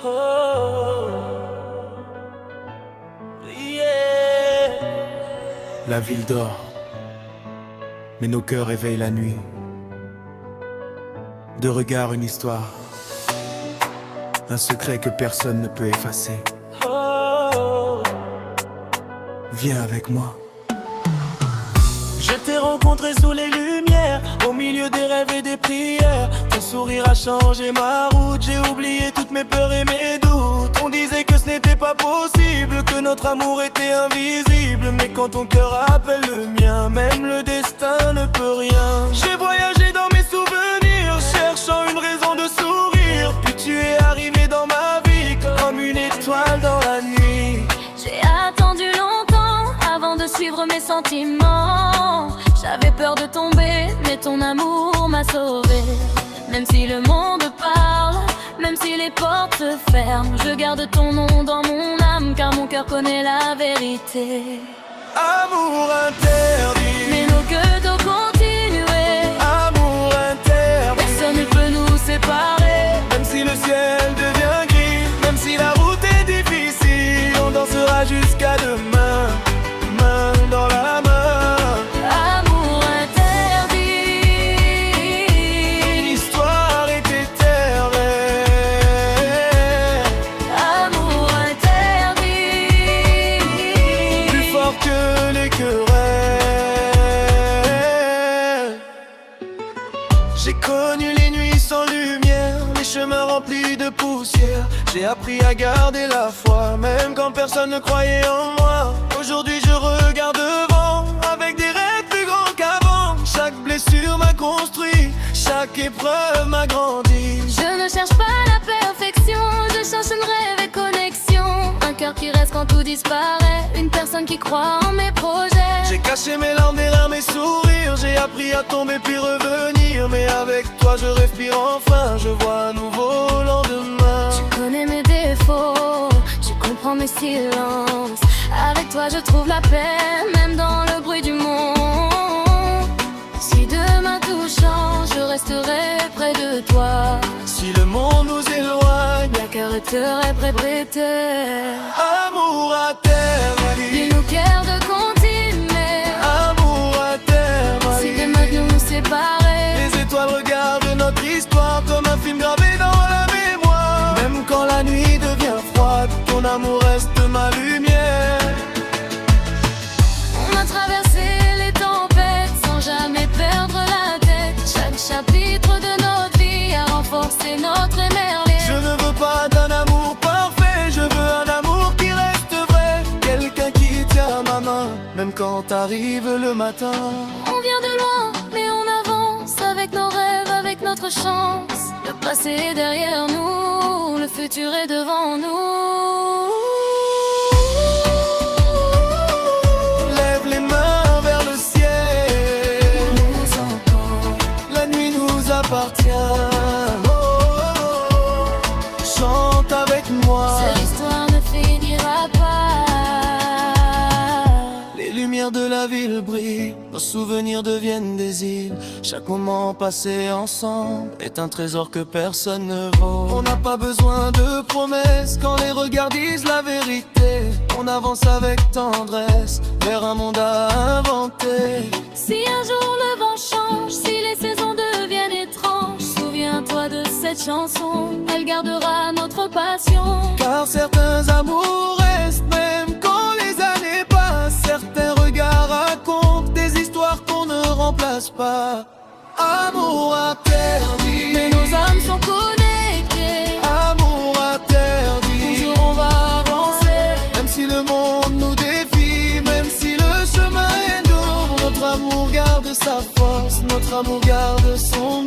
Oh, yeah. La ville dort, mais nos cœurs éveillent la nuit. Deux regards, une histoire, un secret que personne ne peut effacer. Oh, Viens avec moi. je t'ai rencontré sous les lumières, au milieu des rêves et des prières. Ton sourire a changé ma route, j'ai oublié toutes mes peurs et mes doutes. On disait que ce n'était pas possible, que notre amour était invisible. Mais quand ton cœur appelle le mien, même le destin ne peut rien. J'ai voyagé dans mes souvenirs, cherchant une raison de sourire. Puis tu es arrivé dans ma vie, comme une étoile dans la nuit. J'ai attendu longtemps avant de suivre mes sentiments. J'avais peur de tomber, mais ton amour m'a sauvée. Même si le monde parle, même si les portes se ferment, je garde ton nom dans mon âme, car mon cœur connaît la vérité. Amour interdit, Mais nos cœurs doivent continuer. amour interdit. Personne ne peut nous séparer. Même si le ciel devient gris, même si la route est difficile, on dansera jusqu'à demain, main dans la main. Amour interdit. L'histoire est éternelle, Amour interdit. plus fort que les querelles. J'ai connu les nuits sans lumière, les chemins remplis de poussière. J'ai appris à garder la foi, même quand personne ne croyait en moi. Aujourd'hui je regarde devant, avec des rêves plus grands qu'avant. Chaque blessure m'a construit, chaque épreuve m'a grandi. Je ne cherche pas la perfection, je cherche une rêve et connexion. Un cœur qui reste quand tout disparaît, une personne qui croit en mes projets. J'ai caché mes larmes derrière mes sourires, j'ai appris à tomber puis revenir. Mais avec toi je respire enfin, je vois un nouveau lendemain. Tu connais mes défauts, tu comprends mes silences. Avec toi je trouve la paix, même dans le bruit du monde. Si demain tout change, je resterai près de toi. Si le monde nous éloigne, Bien cœur te répéter. amour interdit. Dis-nous cœur de continuer. Amour interdit. Si demain nous séparer. Les étoiles regardent notre histoire comme un film gravé dans la mémoire. Même quand la nuit devient froide, ton amour reste ma lumière. On a traversé les tempêtes sans jamais perdre la tête. Chaque chapitre de notre vie a renforcé notre émerveillement. Je ne veux pas d'un amour parfait, je veux un amour qui reste vrai. Quelqu'un qui tient ma main, même quand arrive le matin. On vient de loin, mais on avance avec nos rêves, avec notre chance. Le passé est derrière nous, le futur est devant nous. Lève les mains vers le ciel, On nous entend. la nuit nous appartient. Oh, oh, oh. Chante avec moi. Cette histoire ne finira pas. Les lumières de la ville brillent, nos souvenirs deviennent des îles. Chaque moment passé ensemble est un trésor que personne ne vaut. On n'a pas besoin de promesses quand les regards disent la vérité. On avance avec tendresse vers un monde à inventer. Si un jour le vent change, si les saisons deviennent étranges, souviens-toi de cette chanson, elle gardera notre passion. Car certains amours restent même quand les années passent. Certains regards racontent des histoires qu'on ne remplace pas. Amour interdit, Mais nos âmes sont connectées. amour interdit. Toujours on va avancer. Même si le monde nous défie, même si le chemin est lourd, notre amour garde sa force, notre amour garde son